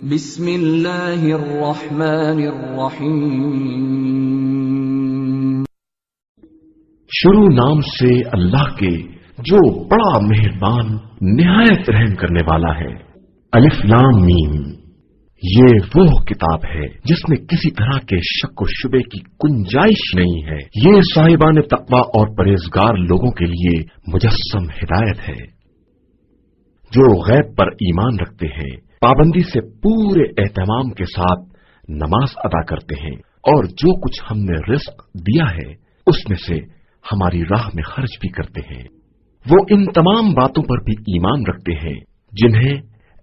بسم اللہ الرحمن الرحیم۔ شروع نام سے اللہ کے جو بڑا مہربان نہایت رحم کرنے والا ہے۔ الف لام میم، یہ وہ کتاب ہے جس میں کسی طرح کے شک و شبے کی گنجائش نہیں ہے۔ یہ صاحبان تقوی اور پرہیزگار لوگوں کے لیے مجسم ہدایت ہے، جو غیب پر ایمان رکھتے ہیں، پابندی سے پورے اہتمام کے ساتھ نماز ادا کرتے ہیں، اور جو کچھ ہم نے رزق دیا ہے اس میں سے ہماری راہ میں خرچ بھی کرتے ہیں۔ وہ ان تمام باتوں پر بھی ایمان رکھتے ہیں جنہیں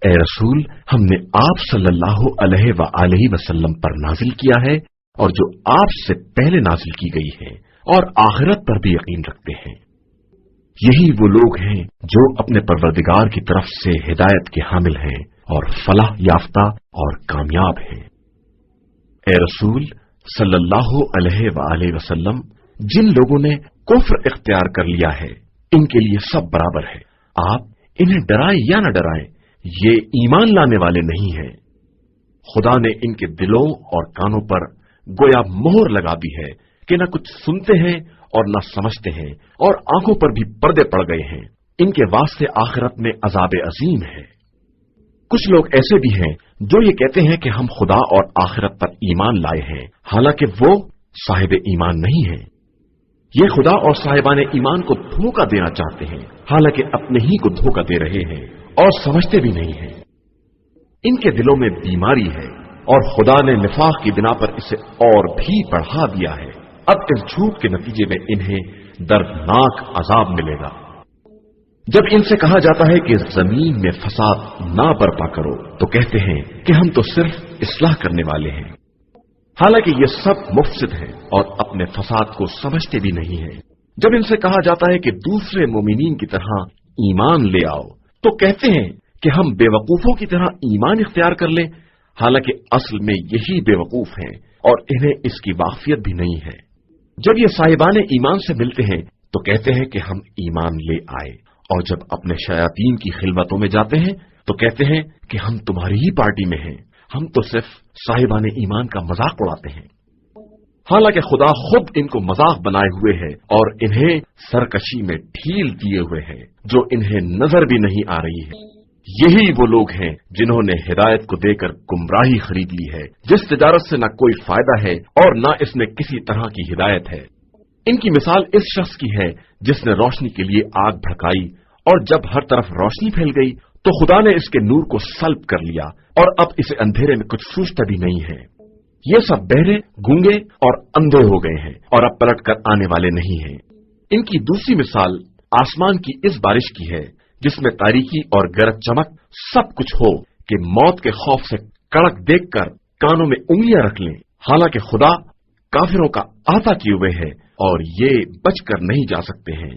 اے رسول ہم نے آپ صلی اللہ علیہ وآلہ وسلم پر نازل کیا ہے، اور جو آپ سے پہلے نازل کی گئی ہے، اور آخرت پر بھی یقین رکھتے ہیں۔ یہی وہ لوگ ہیں جو اپنے پروردگار کی طرف سے ہدایت کے حامل ہیں اور فلاح یافتہ اور کامیاب ہیں۔ اے رسول صلی اللہ علیہ وآلہ وسلم، جن لوگوں نے کفر اختیار کر لیا ہے ان کے لیے سب برابر ہے، آپ انہیں ڈرائیں یا نہ ڈرائیں، یہ ایمان لانے والے نہیں ہیں۔ خدا نے ان کے دلوں اور کانوں پر گویا مہر لگا دی ہے کہ نہ کچھ سنتے ہیں اور نہ سمجھتے ہیں، اور آنکھوں پر بھی پردے پڑ گئے ہیں۔ ان کے واسطے آخرت میں عذاب عظیم ہے۔ کچھ لوگ ایسے بھی ہیں جو یہ کہتے ہیں کہ ہم خدا اور آخرت پر ایمان لائے ہیں، حالانکہ وہ صاحب ایمان نہیں ہیں۔ یہ خدا اور صاحبان ایمان کو دھوکہ دینا چاہتے ہیں، حالانکہ اپنے ہی کو دھوکہ دے رہے ہیں اور سمجھتے بھی نہیں ہیں۔ ان کے دلوں میں بیماری ہے، اور خدا نے نفاق کی بنا پر اسے اور بھی بڑھا دیا ہے۔ اب اس جھوٹ کے نتیجے میں انہیں دردناک عذاب ملے گا۔ جب ان سے کہا جاتا ہے کہ زمین میں فساد نہ برپا کرو تو کہتے ہیں کہ ہم تو صرف اصلاح کرنے والے ہیں، حالانکہ یہ سب مفسد ہیں اور اپنے فساد کو سمجھتے بھی نہیں ہیں۔ جب ان سے کہا جاتا ہے کہ دوسرے مومنین کی طرح ایمان لے آؤ تو کہتے ہیں کہ ہم بے وقوفوں کی طرح ایمان اختیار کر لیں، حالانکہ اصل میں یہی بے وقوف ہیں اور انہیں اس کی واقفیت بھی نہیں ہے۔ جب یہ صاحبان ایمان سے ملتے ہیں تو کہتے ہیں کہ ہم ایمان لے آئے، اور جب اپنے شیاطین کی خلوتوں میں جاتے ہیں تو کہتے ہیں کہ ہم تمہاری ہی پارٹی میں ہیں، ہم تو صرف صاحبان ایمان کا مذاق اڑاتے ہیں، حالانکہ خدا خود ان کو مذاق بنائے ہوئے ہے اور انہیں سرکشی میں ڈھیل دیے ہوئے ہے جو انہیں نظر بھی نہیں آ رہی ہے۔ یہی وہ لوگ ہیں جنہوں نے ہدایت کو دے کر گمراہی خرید لی ہے، جس تجارت سے نہ کوئی فائدہ ہے اور نہ اس میں کسی طرح کی ہدایت ہے۔ ان کی مثال اس شخص کی ہے جس نے روشنی کے لیے آگ بھڑکائی، اور جب ہر طرف روشنی پھیل گئی تو خدا نے اس کے نور کو سلب کر لیا، اور اب اسے اندھیرے میں کچھ سوچتا بھی نہیں ہے۔ یہ سب بہرے، گونگے اور اندھے ہو گئے ہیں اور اب پلٹ کر آنے والے نہیں ہیں۔ ان کی دوسری مثال آسمان کی اس بارش کی ہے جس میں تاریکی اور گرج چمک سب کچھ ہو کہ موت کے خوف سے کڑک دیکھ کر کانوں میں انگلیاں رکھ لیں، حالانکہ خدا کافروں کا احاطہ کیے ہوئے ہے اور یہ بچ کر نہیں جا سکتے ہیں۔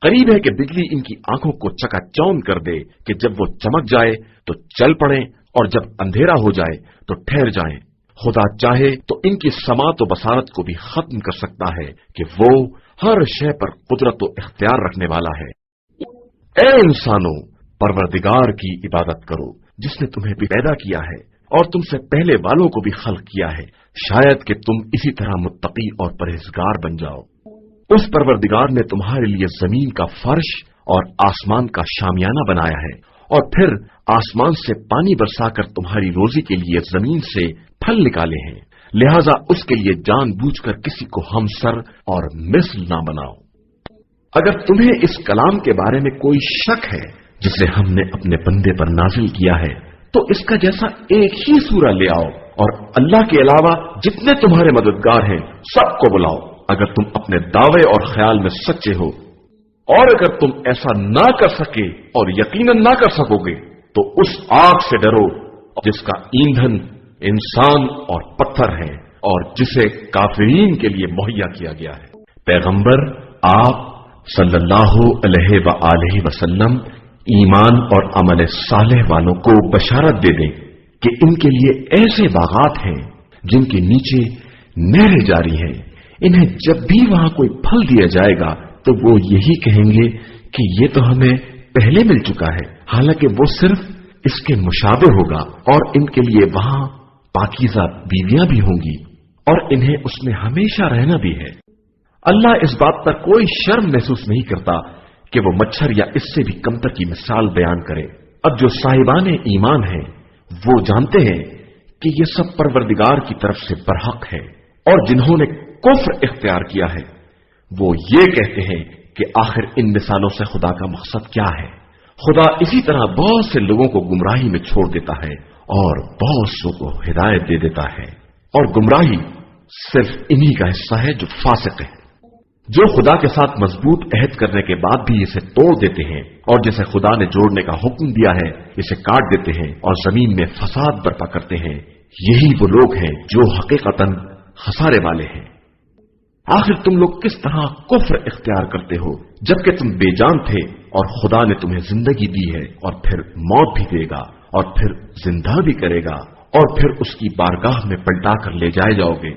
قریب ہے کہ بجلی ان کی آنکھوں کو چکا چوند کر دے کہ جب وہ چمک جائے تو چل پڑیں اور جب اندھیرا ہو جائے تو ٹھہر جائیں۔ خدا چاہے تو ان کی سماعت و بصارت کو بھی ختم کر سکتا ہے کہ وہ ہر شے پر قدرت و اختیار رکھنے والا ہے۔ اے انسانوں، پروردگار کی عبادت کرو جس نے تمہیں بھی پیدا کیا ہے اور تم سے پہلے والوں کو بھی خلق کیا ہے، شاید کہ تم اسی طرح متقی اور پرہیزگار بن جاؤ۔ اس پروردگار نے تمہارے لیے زمین کا فرش اور آسمان کا شامیانہ بنایا ہے، اور پھر آسمان سے پانی برسا کر تمہاری روزی کے لیے زمین سے پھل نکالے ہیں، لہذا اس کے لیے جان بوجھ کر کسی کو ہمسر اور مثل نہ بناؤ۔ اگر تمہیں اس کلام کے بارے میں کوئی شک ہے جسے ہم نے اپنے بندے پر نازل کیا ہے تو اس کا جیسا ایک ہی سورہ لے آؤ، اور اللہ کے علاوہ جتنے تمہارے مددگار ہیں سب کو بلاؤ، اگر تم اپنے دعوے اور خیال میں سچے ہو۔ اور اگر تم ایسا نہ کر سکے اور یقیناً نہ کر سکو گے تو اس آگ سے ڈرو جس کا ایندھن انسان اور پتھر ہے اور جسے کافرین کے لیے مہیا کیا گیا ہے۔ پیغمبر آپ صلی اللہ علیہ وآلہ وسلم ایمان اور عمل صالح والوں کو بشارت دے دیں کہ ان کے لیے ایسے باغات ہیں جن کے نیچے نہریں جاری ہیں، انہیں جب بھی وہاں کوئی پھل دیا جائے گا تو وہ یہی کہیں گے کہ یہ تو ہمیں پہلے مل چکا ہے، حالانکہ وہ صرف اس کے مشابہ ہوگا اور ان کے لیے وہاں پاکیزہ بیویاں بھی ہوں گی اور انہیں اس میں ہمیشہ رہنا بھی ہے۔ اللہ اس بات پر کوئی شرم محسوس نہیں کرتا کہ وہ مچھر یا اس سے بھی کمتر کی مثال بیان کرے۔ اب جو صاحبان ایمان ہیں وہ جانتے ہیں کہ یہ سب پروردگار کی طرف سے برحق ہے، اور جنہوں نے کفر اختیار کیا ہے وہ یہ کہتے ہیں کہ آخر ان مثالوں سے خدا کا مقصد کیا ہے۔ خدا اسی طرح بہت سے لوگوں کو گمراہی میں چھوڑ دیتا ہے اور بہت سو کو ہدایت دے دیتا ہے، اور گمراہی صرف انہی کا حصہ ہے جو فاسق ہے، جو خدا کے ساتھ مضبوط عہد کرنے کے بعد بھی اسے توڑ دیتے ہیں، اور جسے خدا نے جوڑنے کا حکم دیا ہے اسے کاٹ دیتے ہیں اور زمین میں فساد برپا کرتے ہیں۔ یہی وہ لوگ ہیں جو حقیقتاً خسارے والے ہیں۔ آخر تم لوگ کس طرح کفر اختیار کرتے ہو جبکہ تم بے جان تھے، اور خدا نے تمہیں زندگی دی ہے اور پھر موت بھی دے گا اور پھر زندہ بھی کرے گا اور پھر اس کی بارگاہ میں پلٹا کر لے جائے جاؤ گے۔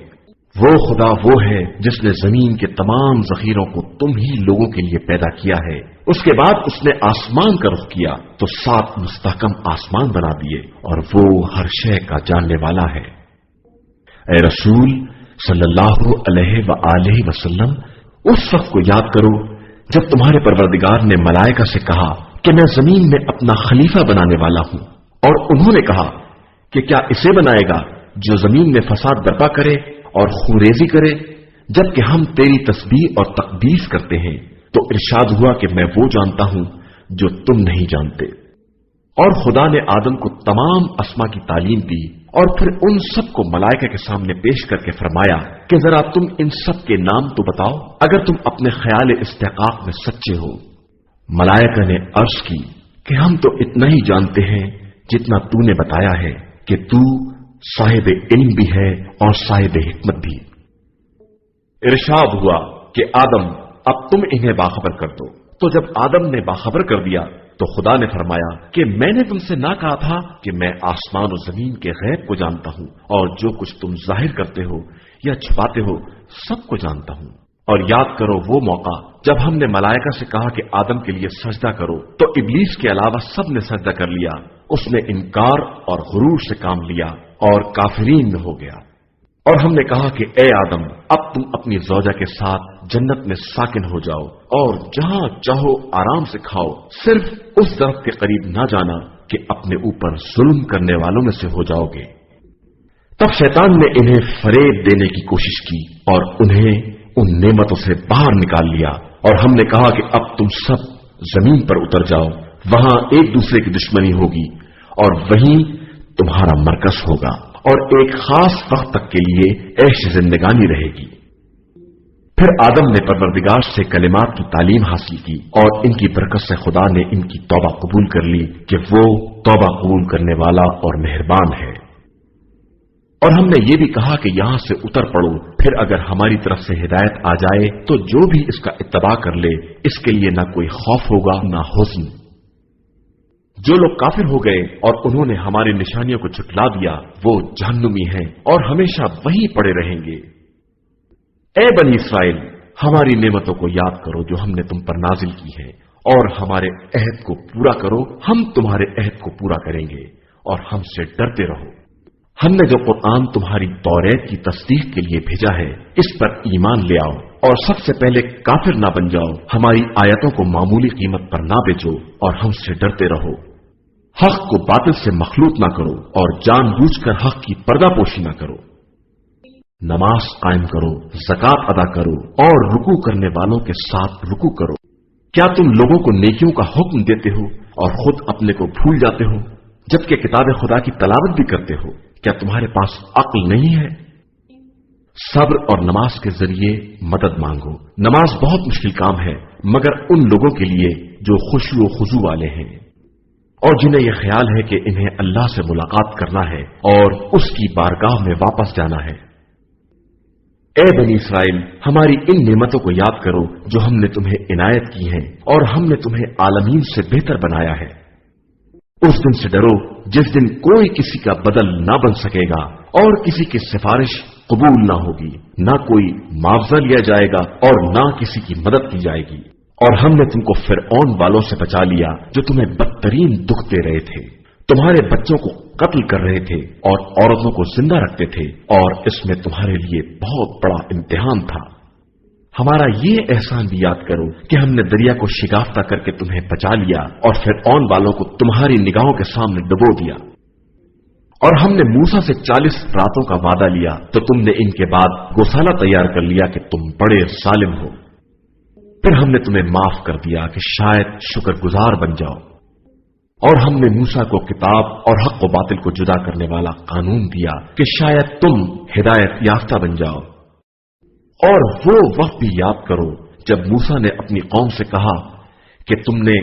وہ خدا وہ ہے جس نے زمین کے تمام ذخیروں کو تم ہی لوگوں کے لیے پیدا کیا ہے، اس کے بعد اس نے آسمان کا رخ کیا تو 7 مستحکم آسمان بنا دیے، اور وہ ہر شے کا جاننے والا ہے۔ اے رسول صلی اللہ علیہ وآلہ وسلم، اس وقت کو یاد کرو جب تمہارے پروردگار نے ملائکہ سے کہا کہ میں زمین میں اپنا خلیفہ بنانے والا ہوں، اور انہوں نے کہا کہ کیا اسے بنائے گا جو زمین میں فساد برپا کرے اور خوریزی کرے، جبکہ ہم تیری تسبیح اور تقدیس کرتے ہیں۔ تو ارشاد ہوا کہ میں وہ جانتا ہوں جو تم نہیں جانتے۔ اور خدا نے آدم کو تمام اسما کی تعلیم دی، اور پھر ان سب کو ملائکہ کے سامنے پیش کر کے فرمایا کہ ذرا تم ان سب کے نام تو بتاؤ اگر تم اپنے خیال استحقاق میں سچے ہو۔ ملائکہ نے عرض کی کہ ہم تو اتنا ہی جانتے ہیں جتنا تو نے بتایا ہے کہ تو صاحب علم بھی ہے اور صاحب حکمت بھی۔ ارشاد ہوا کہ آدم اب تم انہیں باخبر کر دو۔ تو جب آدم نے باخبر کر دیا تو خدا نے فرمایا کہ میں نے تم سے نہ کہا تھا کہ میں آسمان و زمین کے غیب کو جانتا ہوں، اور جو کچھ تم ظاہر کرتے ہو یا چھپاتے ہو سب کو جانتا ہوں۔ اور یاد کرو وہ موقع جب ہم نے ملائکہ سے کہا کہ آدم کے لیے سجدہ کرو، تو ابلیس کے علاوہ سب نے سجدہ کر لیا۔ اس نے انکار اور غرور سے کام لیا اور کافرین میں ہو گیا۔ اور ہم نے کہا کہ اے آدم، اب تم اپنی زوجہ کے ساتھ جنت میں ساکن ہو جاؤ اور جہاں چاہو آرام سے کھاؤ، صرف اس درخت کے قریب نہ جانا کہ اپنے اوپر ظلم کرنے والوں میں سے ہو جاؤ گے۔ تب شیطان نے انہیں فریب دینے کی کوشش کی اور انہیں ان نعمتوں سے باہر نکال لیا، اور ہم نے کہا کہ اب تم سب زمین پر اتر جاؤ، وہاں ایک دوسرے کی دشمنی ہوگی اور وہیں تمہارا مرکز ہوگا، اور ایک خاص وقت تک کے لیے عیش زندگانی رہے گی۔ پھر آدم نے پروردگار سے کلمات کی تعلیم حاصل کی، اور ان کی برکت سے خدا نے ان کی توبہ قبول کر لی کہ وہ توبہ قبول کرنے والا اور مہربان ہے۔ اور ہم نے یہ بھی کہا کہ یہاں سے اتر پڑو، پھر اگر ہماری طرف سے ہدایت آ جائے تو جو بھی اس کا اتباع کر لے اس کے لیے نہ کوئی خوف ہوگا نہ حزن۔ جو لوگ کافر ہو گئے اور انہوں نے ہماری نشانیوں کو جھٹلا دیا وہ جہنمی ہیں اور ہمیشہ وہیں پڑے رہیں گے۔ اے بنی اسرائیل، ہماری نعمتوں کو یاد کرو جو ہم نے تم پر نازل کی ہے، اور ہمارے عہد کو پورا کرو، ہم تمہارے عہد کو پورا کریں گے، اور ہم سے ڈرتے رہو۔ ہم نے جو قرآن تمہاری توریت کی تصدیق کے لیے بھیجا ہے اس پر ایمان لے آؤ، اور سب سے پہلے کافر نہ بن جاؤ، ہماری آیتوں کو معمولی قیمت پر نہ بیچو، اور ہم سے ڈرتے رہو۔ حق کو باطل سے مخلوط نہ کرو، اور جان بوجھ کر حق کی پردہ پوشی نہ کرو۔ نماز قائم کرو، زکات ادا کرو، اور رکوع کرنے والوں کے ساتھ رکوع کرو۔ کیا تم لوگوں کو نیکیوں کا حکم دیتے ہو اور خود اپنے کو بھول جاتے ہو، جبکہ کتاب خدا کی تلاوت بھی کرتے ہو؟ کیا تمہارے پاس عقل نہیں ہے؟ صبر اور نماز کے ذریعے مدد مانگو۔ نماز بہت مشکل کام ہے مگر ان لوگوں کے لیے جو خشوع و خضوع والے ہیں اور جنہیں یہ خیال ہے کہ انہیں اللہ سے ملاقات کرنا ہے اور اس کی بارگاہ میں واپس جانا ہے۔ اے بنی اسرائیل، ہماری ان نعمتوں کو یاد کرو جو ہم نے تمہیں عنایت کی ہیں، اور ہم نے تمہیں عالمین سے بہتر بنایا ہے۔ اس دن سے ڈرو جس دن کوئی کسی کا بدل نہ بن سکے گا اور کسی کی سفارش قبول نہ ہوگی، نہ کوئی معاوضہ لیا جائے گا اور نہ کسی کی مدد کی جائے گی۔ اور ہم نے تم کو فرعون والوں سے بچا لیا جو تمہیں بدترین دکھ دے رہے تھے، تمہارے بچوں کو قتل کر رہے تھے اور عورتوں کو زندہ رکھتے تھے، اور اس میں تمہارے لیے بہت بڑا امتحان تھا۔ ہمارا یہ احسان بھی یاد کرو کہ ہم نے دریا کو شگافتہ کر کے تمہیں بچا لیا اور فرعون والوں کو تمہاری نگاہوں کے سامنے ڈبو دیا، اور ہم نے موسیٰ سے 40 راتوں کا وعدہ لیا تو تم نے ان کے بعد گوسالہ تیار کر لیا کہ تم بڑے ظالم ہو۔ پھر ہم نے تمہیں معاف کر دیا کہ شاید شکر گزار بن جاؤ، اور ہم نے موسیٰ کو کتاب اور حق و باطل کو جدا کرنے والا قانون دیا کہ شاید تم ہدایت یافتہ بن جاؤ۔ اور وہ وقت بھی یاد کرو جب موسیٰ نے اپنی قوم سے کہا کہ تم نے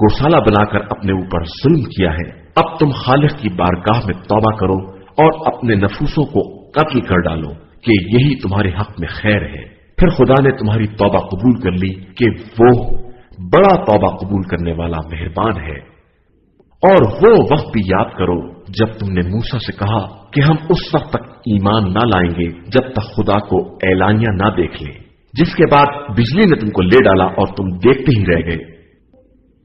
گوسالہ بنا کر اپنے اوپر ظلم کیا ہے، اب تم خالق کی بارگاہ میں توبہ کرو اور اپنے نفوسوں کو قتل کر ڈالو کہ یہی تمہارے حق میں خیر ہے۔ پھر خدا نے تمہاری توبہ قبول کر لی کہ وہ بڑا توبہ قبول کرنے والا مہربان ہے۔ اور وہ وقت بھی یاد کرو جب تم نے موسیٰ سے کہا کہ ہم اس وقت تک ایمان نہ لائیں گے جب تک خدا کو اعلانیہ نہ دیکھ لیں، جس کے بعد بجلی نے تم کو لے ڈالا اور تم دیکھتے ہی رہ گئے۔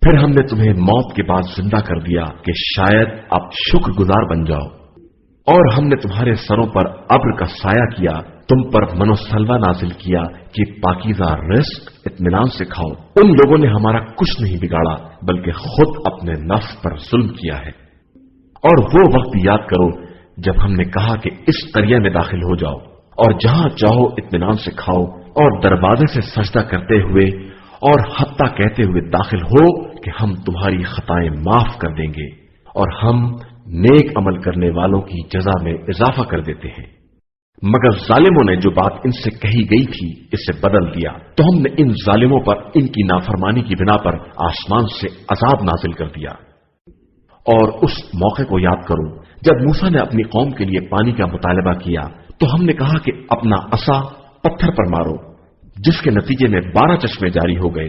پھر ہم نے تمہیں موت کے بعد زندہ کر دیا کہ شاید اب شکر گزار بن جاؤ، اور ہم نے تمہارے سروں پر ابر کا سایہ کیا، تم پر من و سلوہ نازل کیا کہ پاکیزہ رزق اطمینان سے کھاؤ۔ ان لوگوں نے ہمارا کچھ نہیں بگاڑا بلکہ خود اپنے نفس پر ظلم کیا ہے۔ اور وہ وقت یاد کرو جب ہم نے کہا کہ اس قریہ میں داخل ہو جاؤ اور جہاں چاہو اطمینان سے کھاؤ، اور دروازے سے سجدہ کرتے ہوئے اور حتیٰ کہتے ہوئے داخل ہو کہ ہم تمہاری خطائیں معاف کر دیں گے اور ہم نیک عمل کرنے والوں کی جزا میں اضافہ کر دیتے ہیں۔ مگر ظالموں نے جو بات ان سے کہی گئی تھی اسے بدل دیا، تو ہم نے ان ظالموں پر ان کی نافرمانی کی بنا پر آسمان سے عذاب نازل کر دیا۔ اور اس موقع کو یاد کرو جب موسیٰ نے اپنی قوم کے لیے پانی کا مطالبہ کیا تو ہم نے کہا کہ اپنا عصا پتھر پر مارو، جس کے نتیجے میں 12 چشمے جاری ہو گئے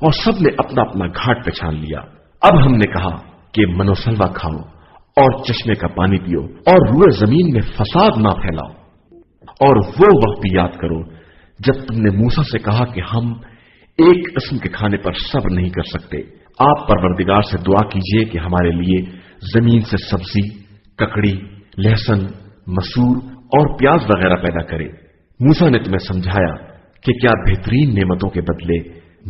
اور سب نے اپنا اپنا گھاٹ پہچان لیا۔ اب ہم نے کہا کہ من و سلوہ کھاؤ اور چشمے کا پانی پیو اور روئے زمین میں فساد نہ پھیلاؤ۔ اور وہ وقت بھی یاد کرو جب تم نے موسیٰ سے کہا کہ ہم ایک قسم کے کھانے پر صبر نہیں کر سکتے، آپ پروردگار سے دعا کیجئے کہ ہمارے لیے زمین سے سبزی، ککڑی، لہسن، مسور اور پیاز وغیرہ پیدا کرے۔ موسیٰ نے تمہیں سمجھایا کہ کیا بہترین نعمتوں کے بدلے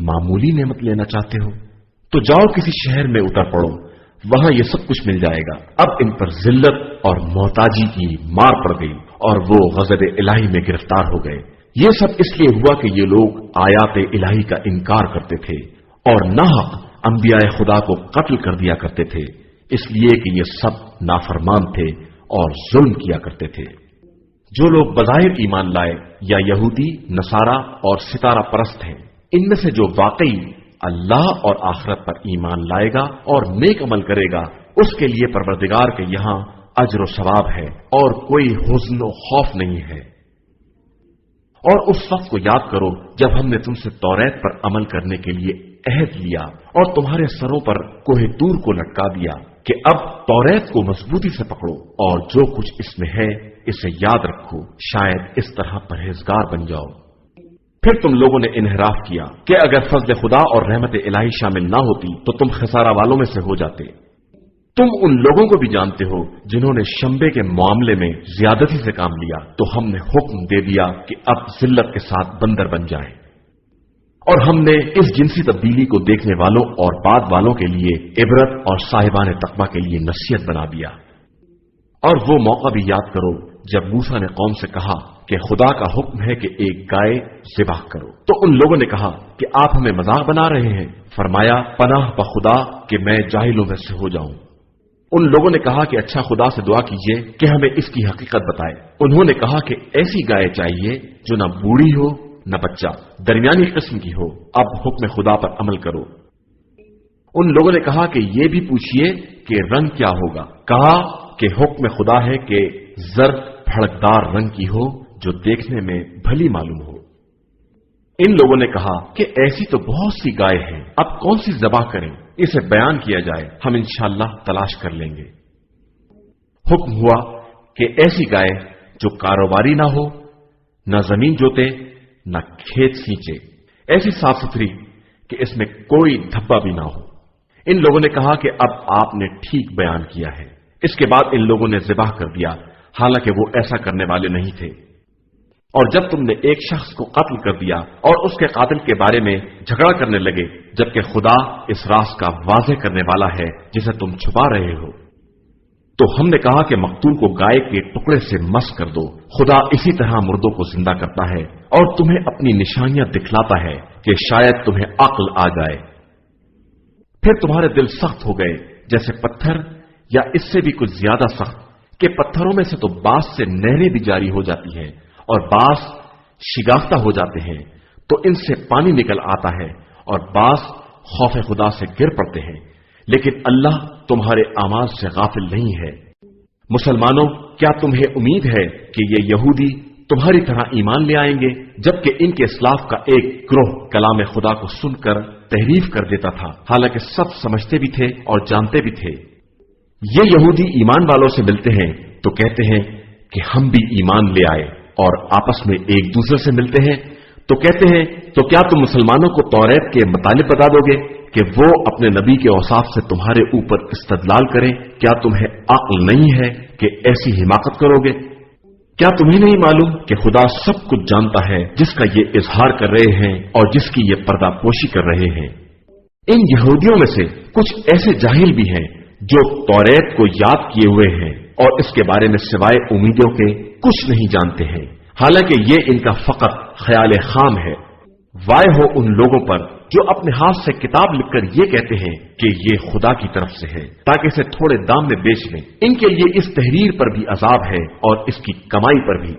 معمولی نعمت لینا چاہتے ہو؟ تو جاؤ کسی شہر میں اتر پڑو، وہاں یہ سب کچھ مل جائے گا۔ اب ان پر ذلت اور محتاجی کی مار پڑ گئی اور وہ غضب الہی میں گرفتار ہو گئے۔ یہ سب اس لیے ہوا کہ یہ لوگ آیات الہی کا انکار کرتے تھے اور ناحق انبیاء خدا کو قتل کر دیا کرتے تھے، اس لیے کہ یہ سب نافرمان تھے اور ظلم کیا کرتے تھے۔ جو لوگ بظاہر ایمان لائے یا یہودی، نصارہ اور ستارہ پرست ہیں، ان میں سے جو واقعی اللہ اور آخرت پر ایمان لائے گا اور نیک عمل کرے گا، اس کے لیے پروردگار کے یہاں اجر و ثواب ہے اور کوئی حزن و خوف نہیں ہے۔ اور اس وقت کو یاد کرو جب ہم نے تم سے توریت پر عمل کرنے کے لیے عہد لیا اور تمہارے سروں پر کوہ طور کو لٹکا دیا کہ اب توریت کو مضبوطی سے پکڑو اور جو کچھ اس میں ہے اسے یاد رکھو، شاید اس طرح پرہیزگار بن جاؤ۔ پھر تم لوگوں نے انحراف کیا کہ اگر فضل خدا اور رحمت الہی شامل نہ ہوتی تو تم خسارہ والوں میں سے ہو جاتے۔ تم ان لوگوں کو بھی جانتے ہو جنہوں نے شمبے کے معاملے میں زیادتی سے کام لیا، تو ہم نے حکم دے دیا کہ اب ذلت کے ساتھ بندر بن جائیں، اور ہم نے اس جنسی تبدیلی کو دیکھنے والوں اور بعد والوں کے لیے عبرت اور صاحبان تقویٰ کے لیے نصیحت بنا دیا۔ اور وہ موقع بھی یاد کرو جب موسیٰ نے قوم سے کہا کہ خدا کا حکم ہے کہ ایک گائے ذبح کرو، تو ان لوگوں نے کہا کہ آپ ہمیں مذاق بنا رہے ہیں۔ فرمایا پناہ بخدا کہ میں جاہلوں میں سے ہو جاؤں۔ ان لوگوں نے کہا کہ اچھا خدا سے دعا کیجئے کہ ہمیں اس کی حقیقت بتائے۔ انہوں نے کہا کہ ایسی گائے چاہیے جو نہ بوڑھی ہو نہ بچہ، درمیانی قسم کی ہو۔ اب حکم خدا پر عمل کرو۔ ان لوگوں نے کہا کہ یہ بھی پوچھئے کہ رنگ کیا ہوگا۔ کہا کہ حکم خدا ہے کہ زرد بھڑکدار رنگ کی ہو جو دیکھنے میں بھلی معلوم ہو۔ ان لوگوں نے کہا کہ ایسی تو بہت سی گائے ہیں، اب کون سی ذبح کریں، اسے بیان کیا جائے، ہم انشاءاللہ تلاش کر لیں گے۔ حکم ہوا کہ ایسی گائے جو کاروباری نہ ہو، نہ زمین جوتے، نہ کھیت سینچے، ایسی صاف ستھری کہ اس میں کوئی دھبا بھی نہ ہو، ان لوگوں نے کہا کہ اب آپ نے ٹھیک بیان کیا ہے۔ اس کے بعد ان لوگوں نے ذبح کر دیا، حالانکہ وہ ایسا کرنے والے نہیں تھے۔ اور جب تم نے ایک شخص کو قتل کر دیا اور اس کے قاتل کے بارے میں جھگڑا کرنے لگے، جبکہ خدا اس راز کا واضح کرنے والا ہے جسے تم چھپا رہے ہو، تو ہم نے کہا کہ مقتول کو گائے کے ٹکڑے سے مس کر دو۔ خدا اسی طرح مردوں کو زندہ کرتا ہے اور تمہیں اپنی نشانیاں دکھلاتا ہے کہ شاید تمہیں عقل آ جائے۔ پھر تمہارے دل سخت ہو گئے جیسے پتھر، یا اس سے بھی کچھ زیادہ سخت کہ پتھروں میں سے تو بعض سے نہریں بھی جاری ہو جاتی ہیں اور بعض شگافتہ ہو جاتے ہیں تو ان سے پانی نکل آتا ہے، اور بعض خوف خدا سے گر پڑتے ہیں، لیکن اللہ تمہارے اعمال سے غافل نہیں ہے۔ مسلمانوں، کیا تمہیں امید ہے کہ یہ یہودی تمہاری طرح ایمان لے آئیں گے، جبکہ ان کے اسلاف کا ایک گروہ کلام خدا کو سن کر تحریف کر دیتا تھا، حالانکہ سب سمجھتے بھی تھے اور جانتے بھی تھے۔ یہ یہودی ایمان والوں سے ملتے ہیں تو کہتے ہیں کہ ہم بھی ایمان لے آئے، اور آپس میں ایک دوسرے سے ملتے ہیں تو کہتے ہیں تو کیا تم مسلمانوں کو توریت کے مطالب بتا دو گے کہ وہ اپنے نبی کے اوصاف سے تمہارے اوپر استدلال کریں؟ کیا تمہیں عقل نہیں ہے کہ ایسی حماقت کرو گے؟ کیا تمہیں نہیں معلوم کہ خدا سب کچھ جانتا ہے جس کا یہ اظہار کر رہے ہیں اور جس کی یہ پردہ پوشی کر رہے ہیں؟ ان یہودیوں میں سے کچھ ایسے جاہل بھی ہیں جو توریت کو یاد کیے ہوئے ہیں اور اس کے بارے میں سوائے امیدوں کے کچھ نہیں جانتے ہیں، حالانکہ یہ ان کا فقط خیال خام ہے۔ وائے ہو ان لوگوں پر جو اپنے ہاتھ سے کتاب لکھ کر یہ کہتے ہیں کہ یہ خدا کی طرف سے ہے تاکہ اسے تھوڑے دام میں بیچ لیں۔ ان کے لیے اس تحریر پر بھی عذاب ہے اور اس کی کمائی پر بھی۔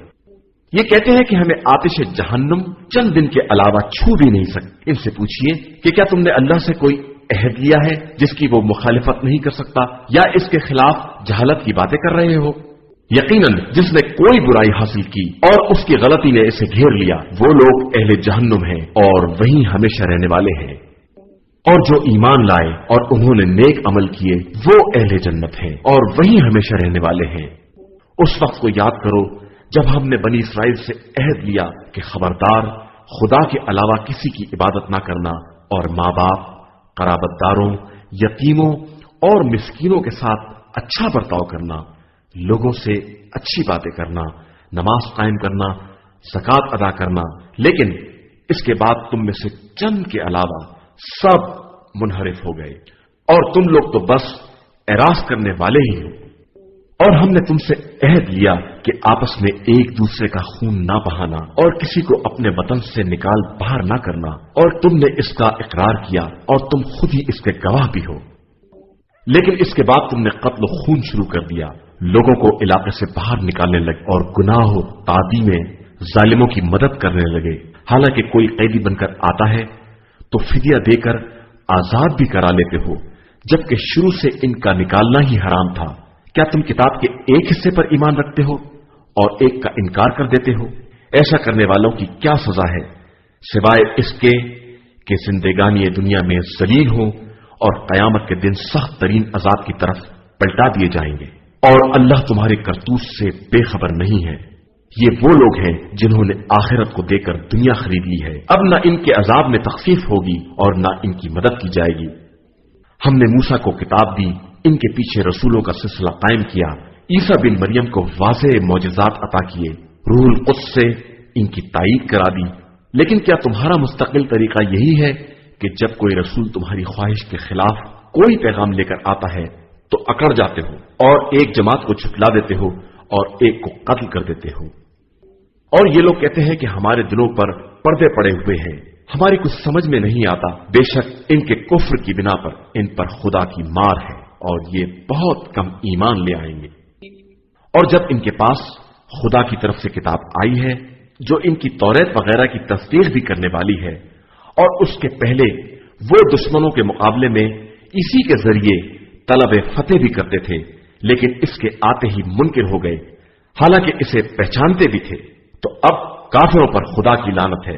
یہ کہتے ہیں کہ ہمیں آتش جہنم چند دن کے علاوہ چھو بھی نہیں سکتے۔ ان سے پوچھئے کہ کیا تم نے اللہ سے کوئی عہد لیا ہے جس کی وہ مخالفت نہیں کر سکتا، یا اس کے خلاف جہالت کی باتیں کر رہے ہو؟ یقیناً جس نے کوئی برائی حاصل کی اور اس کی غلطی نے اسے گھیر لیا، وہ لوگ اہل جہنم ہیں اور وہیں ہمیشہ رہنے والے ہیں۔ اور جو ایمان لائے اور انہوں نے نیک عمل کیے وہ اہل جنت ہیں اور وہیں ہمیشہ رہنے والے ہیں۔ اس وقت کو یاد کرو جب ہم نے بنی اسرائیل سے عہد لیا کہ خبردار خدا کے علاوہ کسی کی عبادت نہ کرنا، اور ماں باپ، قرابت داروں، یتیموں اور مسکینوں کے ساتھ اچھا برتاؤ کرنا، لوگوں سے اچھی باتیں کرنا، نماز قائم کرنا، زکوٰۃ ادا کرنا، لیکن اس کے بعد تم میں سے چند کے علاوہ سب منحرف ہو گئے، اور تم لوگ تو بس اعراض کرنے والے ہی ہو۔ اور ہم نے تم سے عہد لیا کہ آپس میں ایک دوسرے کا خون نہ بہانا اور کسی کو اپنے وطن سے نکال باہر نہ کرنا، اور تم نے اس کا اقرار کیا اور تم خود ہی اس کے گواہ بھی ہو۔ لیکن اس کے بعد تم نے قتل و خون شروع کر دیا، لوگوں کو علاقے سے باہر نکالنے لگے اور گناہ و تعدی میں ظالموں کی مدد کرنے لگے۔ حالانکہ کوئی قیدی بن کر آتا ہے تو فدیہ دے کر آزاد بھی کرا لیتے ہو، جبکہ شروع سے ان کا نکالنا ہی حرام تھا۔ کیا تم کتاب کے ایک حصے پر ایمان رکھتے ہو اور ایک کا انکار کر دیتے ہو؟ ایسا کرنے والوں کی کیا سزا ہے سوائے اس کے کہ زندگانی دنیا میں ذلیل ہوں اور قیامت کے دن سخت ترین عذاب کی طرف پلٹا دیے جائیں گے۔ اور اللہ تمہارے کرتوت سے بے خبر نہیں ہے۔ یہ وہ لوگ ہیں جنہوں نے آخرت کو دے کر دنیا خرید لی ہے، اب نہ ان کے عذاب میں تخفیف ہوگی اور نہ ان کی مدد کی جائے گی۔ ہم نے موسیٰ کو کتاب دی، ان کے پیچھے رسولوں کا سلسلہ قائم کیا، عیسیٰ بن مریم کو واضح معجزات عطا کیے، روح القدس سے ان کی تائید کرا دی۔ لیکن کیا تمہارا مستقل طریقہ یہی ہے کہ جب کوئی رسول تمہاری خواہش کے خلاف کوئی پیغام لے کر آتا ہے تو اکڑ جاتے ہو اور ایک جماعت کو جھٹلا دیتے ہو اور ایک کو قتل کر دیتے ہو؟ اور یہ لوگ کہتے ہیں کہ ہمارے دلوں پر پردے پڑے ہوئے ہیں، ہماری کچھ سمجھ میں نہیں آتا۔ بے شک ان کے کفر کی بنا پر ان پر خدا کی مار ہے اور یہ بہت کم ایمان لے آئیں گے۔ اور جب ان کے پاس خدا کی طرف سے کتاب آئی ہے جو ان کی توریت وغیرہ کی تصدیق بھی کرنے والی ہے، اور اس کے پہلے وہ دشمنوں کے مقابلے میں اسی کے ذریعے طلب فتح بھی کرتے تھے، لیکن اس کے آتے ہی منکر ہو گئے، حالانکہ اسے پہچانتے بھی تھے، تو اب کافروں پر خدا کی لعنت ہے۔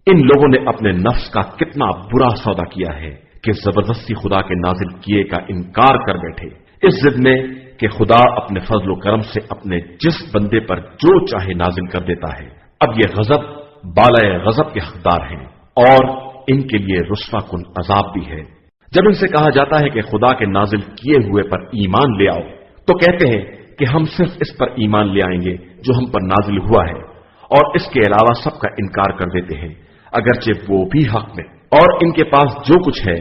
ان لوگوں نے اپنے نفس کا کتنا برا سودا کیا ہے کہ زبردستی خدا کے نازل کیے کا انکار کر بیٹھے، اس ضد میں کہ خدا اپنے فضل و کرم سے اپنے جس بندے پر جو چاہے نازل کر دیتا ہے۔ اب یہ غضب بالائے غضب کے حقدار ہیں اور ان کے لیے رسوا کن عذاب بھی ہے۔ جب ان سے کہا جاتا ہے کہ خدا کے نازل کیے ہوئے پر ایمان لے آؤ تو کہتے ہیں کہ ہم صرف اس پر ایمان لے آئیں گے جو ہم پر نازل ہوا ہے، اور اس کے علاوہ سب کا انکار کر دیتے ہیں اگرچہ وہ بھی حق میں، اور ان کے پاس جو کچھ ہے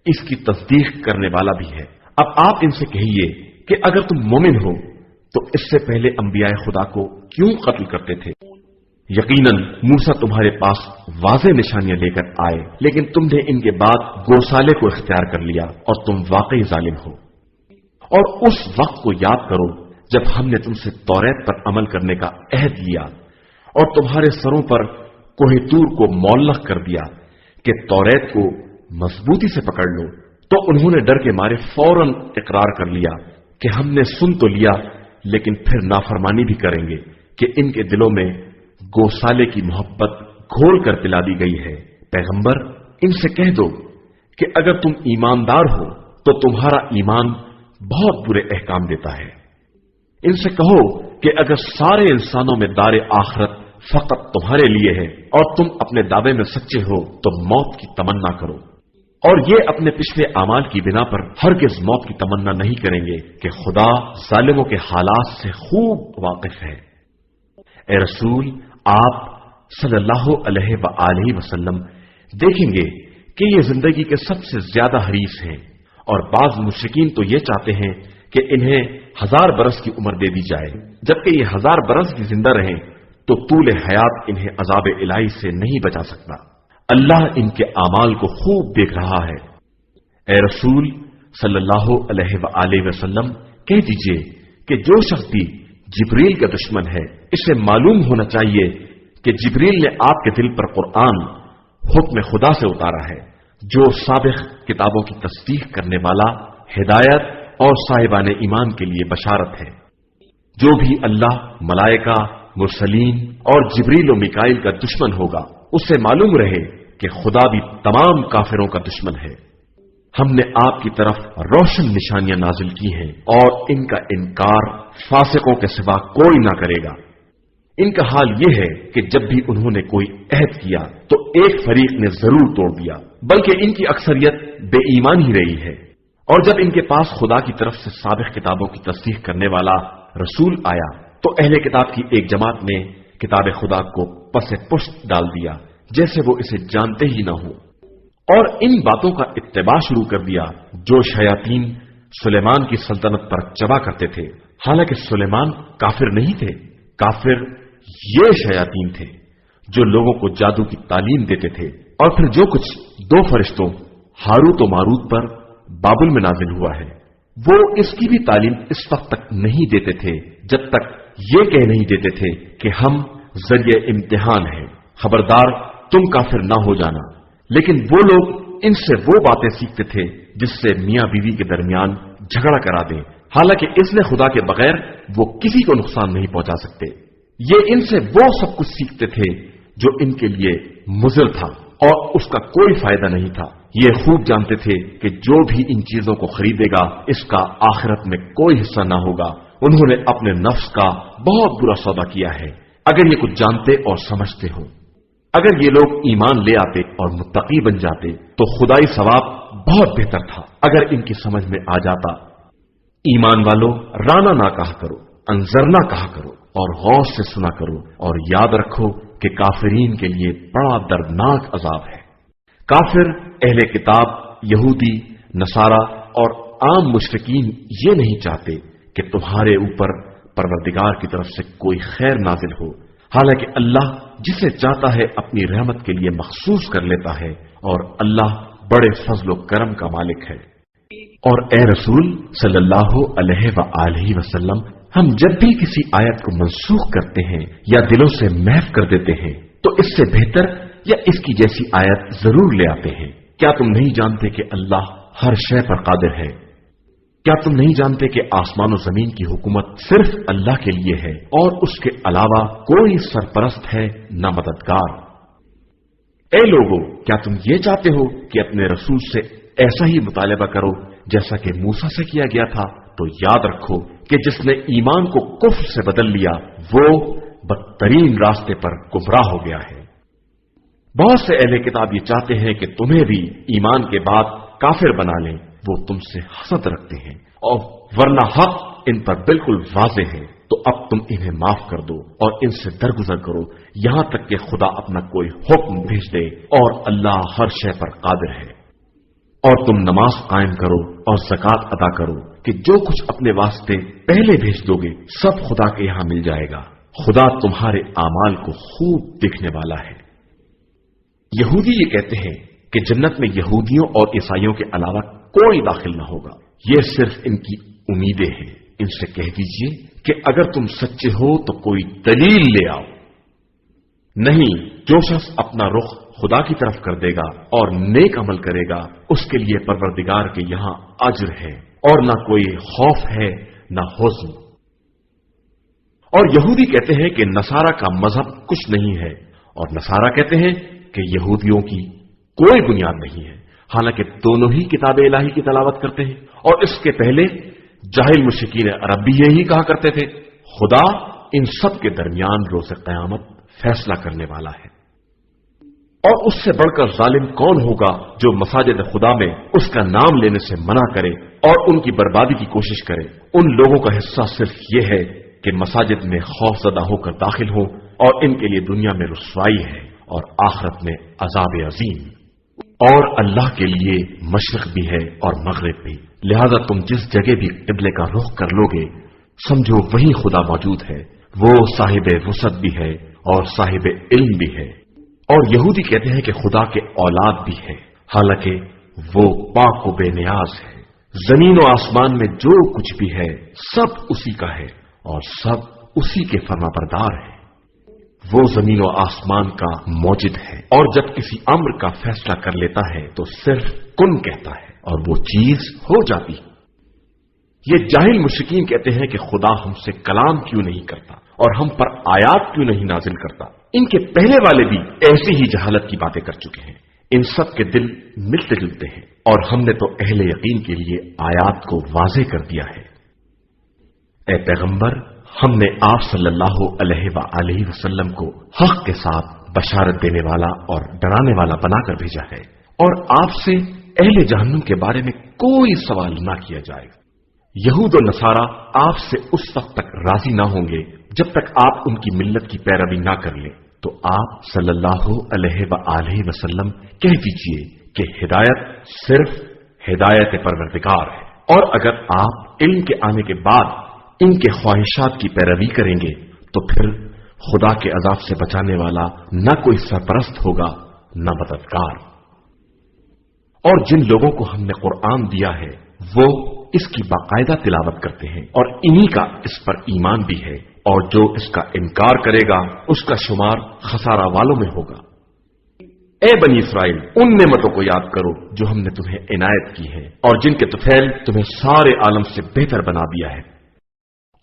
اس کی تصدیق کرنے والا بھی ہے۔ اب آپ ان سے کہیے کہ اگر تم مومن ہو تو اس سے پہلے انبیاء خدا کو کیوں قتل کرتے تھے؟ یقیناً موسیٰ تمہارے پاس واضح نشانیاں لے کر آئے، لیکن تم نے ان کے بعد گوسالے کو اختیار کر لیا اور تم واقعی ظالم ہو۔ اور اس وقت کو یاد کرو جب ہم نے تم سے توریت پر عمل کرنے کا عہد لیا اور تمہارے سروں پر کوہ طور کو معلق کر دیا کہ توریت کو مضبوطی سے پکڑ لو، تو انہوں نے ڈر کے مارے فوراً اقرار کر لیا کہ ہم نے سن تو لیا لیکن پھر نافرمانی بھی کریں گے کہ ان کے دلوں میں گوسالے کی محبت گھول کر پلا دی گئی ہے۔ پیغمبر ان سے کہہ دو کہ اگر تم ایماندار ہو تو تمہارا ایمان بہت برے احکام دیتا ہے۔ ان سے کہو کہ اگر سارے انسانوں میں دار آخرت فقط تمہارے لیے ہے اور تم اپنے دعوے میں سچے ہو تو موت کی تمنا کرو، اور یہ اپنے پچھلے اعمال کی بنا پر ہرگز موت کی تمنا نہیں کریں گے کہ خدا ظالموں کے حالات سے خوب واقف ہے۔ اے رسول، آپ صلی اللہ علیہ وآلہ وسلم دیکھیں گے کہ یہ زندگی کے سب سے زیادہ حریص ہیں، اور بعض مشرکین تو یہ چاہتے ہیں کہ انہیں 1000 برس کی عمر دے دی جائے، جبکہ یہ 1000 برس بھی زندہ رہیں تو طول حیات انہیں عذاب الہی سے نہیں بچا سکتا۔ اللہ ان کے اعمال کو خوب دیکھ رہا ہے۔ اے رسول صلی اللہ علیہ وآلہ وسلم کہہ دیجئے کہ جو شخص بھی جبریل کا دشمن ہے اسے معلوم ہونا چاہیے کہ جبریل نے آپ کے دل پر قرآن حکم خدا سے اتارا ہے، جو سابق کتابوں کی تصدیق کرنے والا، ہدایت اور صاحبان ایمان کے لیے بشارت ہے۔ جو بھی اللہ، ملائکہ، مرسلین اور جبریل و میکائیل کا دشمن ہوگا اسے معلوم رہے کہ خدا بھی تمام کافروں کا دشمن ہے۔ ہم نے آپ کی طرف روشن نشانیاں نازل کی ہیں اور ان کا انکار فاسقوں کے سوا کوئی نہ کرے گا۔ ان کا حال یہ ہے کہ جب بھی انہوں نے کوئی عہد کیا تو ایک فریق نے ضرور توڑ دیا، بلکہ ان کی اکثریت بے ایمان ہی رہی ہے۔ اور جب ان کے پاس خدا کی طرف سے سابق کتابوں کی تصدیق کرنے والا رسول آیا تو اہل کتاب کی ایک جماعت نے کتاب خدا کو پس پشت ڈال دیا جیسے وہ اسے جانتے ہی نہ ہو، اور ان باتوں کا اتباع شروع کر دیا جو شیاطین سلیمان کی سلطنت پر چبا کرتے تھے، حالانکہ سلیمان کافر نہیں تھے، کافر یہ شیاطین تھے جو لوگوں کو جادو کی تعلیم دیتے تھے۔ اور پھر جو کچھ 2 فرشتوں ہاروت و ماروت پر بابل میں نازل ہوا ہے وہ اس کی بھی تعلیم اس وقت تک نہیں دیتے تھے جب تک یہ کہہ نہیں دیتے تھے کہ ہم ذریعہ امتحان ہیں، خبردار تم کافر نہ ہو جانا۔ لیکن وہ لوگ ان سے وہ باتیں سیکھتے تھے جس سے میاں بیوی کے درمیان جھگڑا کرا دیں، حالانکہ اس نے خدا کے بغیر وہ کسی کو نقصان نہیں پہنچا سکتے۔ یہ ان سے وہ سب کچھ سیکھتے تھے جو ان کے لیے مضر تھا اور اس کا کوئی فائدہ نہیں تھا۔ یہ خوب جانتے تھے کہ جو بھی ان چیزوں کو خریدے گا اس کا آخرت میں کوئی حصہ نہ ہوگا۔ انہوں نے اپنے نفس کا بہت برا سودا کیا ہے، اگر یہ کچھ جانتے اور سمجھتے ہو۔ اگر یہ لوگ ایمان لے آتے اور متقی بن جاتے تو خدائی ثواب بہت بہتر تھا اگر ان کی سمجھ میں آ جاتا۔ ایمان والو، رانا نہ کہا کرو، انذرنا کہا کرو اور غور سے سنا کرو، اور یاد رکھو کہ کافرین کے لیے بڑا دردناک عذاب ہے۔ کافر، اہل کتاب، یہودی، نصارہ اور عام مشرکین یہ نہیں چاہتے کہ تمہارے اوپر پروردگار کی طرف سے کوئی خیر نازل ہو، حالانکہ اللہ جسے چاہتا ہے اپنی رحمت کے لیے مخصوص کر لیتا ہے، اور اللہ بڑے فضل و کرم کا مالک ہے۔ اور اے رسول صلی اللہ علیہ وآلہ وسلم، ہم جب بھی کسی آیت کو منسوخ کرتے ہیں یا دلوں سے محو کر دیتے ہیں تو اس سے بہتر یا اس کی جیسی آیت ضرور لے آتے ہیں۔ کیا تم نہیں جانتے کہ اللہ ہر شے پر قادر ہے؟ کیا تم نہیں جانتے کہ آسمان و زمین کی حکومت صرف اللہ کے لیے ہے اور اس کے علاوہ کوئی سرپرست ہے نہ مددگار؟ اے لوگو، کیا تم یہ چاہتے ہو کہ اپنے رسول سے ایسا ہی مطالبہ کرو جیسا کہ موسیٰ سے کیا گیا تھا؟ تو یاد رکھو کہ جس نے ایمان کو کفر سے بدل لیا وہ بدترین راستے پر گمراہ ہو گیا ہے۔ بہت سے اہل کتاب یہ چاہتے ہیں کہ تمہیں بھی ایمان کے بعد کافر بنا لیں وہ تم سے حسد رکھتے ہیں، اور ورنہ حق ان پر بالکل واضح ہے، تو اب تم انہیں معاف کر دو اور ان سے درگزر کرو یہاں تک کہ خدا اپنا کوئی حکم بھیج دے، اور اللہ ہر شے پر قادر ہے۔ اور تم نماز قائم کرو اور زکوٰۃ ادا کرو کہ جو کچھ اپنے واسطے پہلے بھیج دو گے سب خدا کے یہاں مل جائے گا، خدا تمہارے اعمال کو خوب دیکھنے والا ہے۔ یہودی یہ کہتے ہیں کہ جنت میں یہودیوں اور عیسائیوں کے علاوہ کوئی داخل نہ ہوگا، یہ صرف ان کی امیدیں ہیں۔ ان سے کہہ دیجئے کہ اگر تم سچے ہو تو کوئی دلیل لے آؤ۔ نہیں، جو شخص اپنا رخ خدا کی طرف کر دے گا اور نیک عمل کرے گا اس کے لیے پروردگار کے یہاں اجر ہے، اور نہ کوئی خوف ہے نہ حزن۔ اور یہودی کہتے ہیں کہ نصارہ کا مذہب کچھ نہیں ہے، اور نصارہ کہتے ہیں کہ یہودیوں کی کوئی بنیاد نہیں ہے، حالانکہ دونوں ہی کتاب الہی کی تلاوت کرتے ہیں۔ اور اس کے پہلے جاہل مشرکین عرب بھی یہی کہا کرتے تھے، خدا ان سب کے درمیان روز قیامت فیصلہ کرنے والا ہے۔ اور اس سے بڑھ کر ظالم کون ہوگا جو مساجد خدا میں اس کا نام لینے سے منع کرے اور ان کی بربادی کی کوشش کرے۔ ان لوگوں کا حصہ صرف یہ ہے کہ مساجد میں خوف زدہ ہو کر داخل ہوں، اور ان کے لیے دنیا میں رسوائی ہے اور آخرت میں عذاب عظیم۔ اور اللہ کے لیے مشرق بھی ہے اور مغرب بھی، لہذا تم جس جگہ بھی قبلے کا رخ کر لو گے سمجھو وہی خدا موجود ہے، وہ صاحب وسعت بھی ہے اور صاحب علم بھی ہے۔ اور یہودی کہتے ہیں کہ خدا کے اولاد بھی ہے، حالانکہ وہ پاک و بے نیاز ہے۔ زمین و آسمان میں جو کچھ بھی ہے سب اسی کا ہے اور سب اسی کے فرما بردار ہے۔ وہ زمین و آسمان کا موجد ہے، اور جب کسی امر کا فیصلہ کر لیتا ہے تو صرف کن کہتا ہے اور وہ چیز ہو جاتی ہے۔ یہ جاہل مشرکین کہتے ہیں کہ خدا ہم سے کلام کیوں نہیں کرتا اور ہم پر آیات کیوں نہیں نازل کرتا۔ ان کے پہلے والے بھی ایسی ہی جہالت کی باتیں کر چکے ہیں۔ ان سب کے دل ملتے جلتے ہیں، اور ہم نے تو اہل یقین کے لیے آیات کو واضح کر دیا ہے۔ اے پیغمبر، ہم نے آپ صلی اللہ علیہ وآلہ وسلم کو حق کے ساتھ بشارت دینے والا اور ڈرانے والا بنا کر بھیجا ہے، اور آپ سے اہل جہنم کے بارے میں کوئی سوال نہ کیا جائے گا۔ یہود و نصارہ آپ سے اس وقت تک راضی نہ ہوں گے جب تک آپ ان کی ملت کی پیروی نہ کر لیں، تو آپ صلی اللہ علیہ وآلہ وسلم کہہ دیجئے کہ ہدایت صرف ہدایت پروردگار ہے، اور اگر آپ علم کے آنے کے بعد ان کے خواہشات کی پیروی کریں گے تو پھر خدا کے عذاب سے بچانے والا نہ کوئی سرپرست ہوگا نہ مددگار۔ اور جن لوگوں کو ہم نے قرآن دیا ہے وہ اس کی باقاعدہ تلاوت کرتے ہیں، اور انہی کا اس پر ایمان بھی ہے، اور جو اس کا انکار کرے گا اس کا شمار خسارہ والوں میں ہوگا۔ اے بنی اسرائیل، ان نعمتوں کو یاد کرو جو ہم نے تمہیں عنایت کی ہے، اور جن کے طفیل تمہیں سارے عالم سے بہتر بنا دیا ہے۔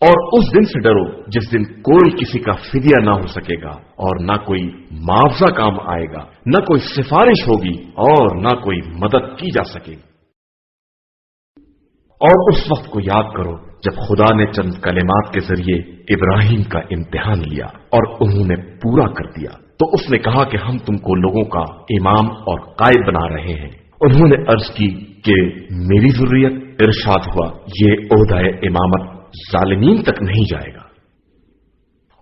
اور اس دن سے ڈرو جس دن کوئی کسی کا فدیہ نہ ہو سکے گا، اور نہ کوئی معاوضہ کام آئے گا، نہ کوئی سفارش ہوگی اور نہ کوئی مدد کی جا سکے گی۔ اور اس وقت کو یاد کرو جب خدا نے چند کلمات کے ذریعے ابراہیم کا امتحان لیا اور انہوں نے پورا کر دیا، تو اس نے کہا کہ ہم تم کو لوگوں کا امام اور قائد بنا رہے ہیں۔ انہوں نے عرض کی کہ میری ضروریت، ارشاد ہوا یہ عہدہ امامت ظالمین تک نہیں جائے گا۔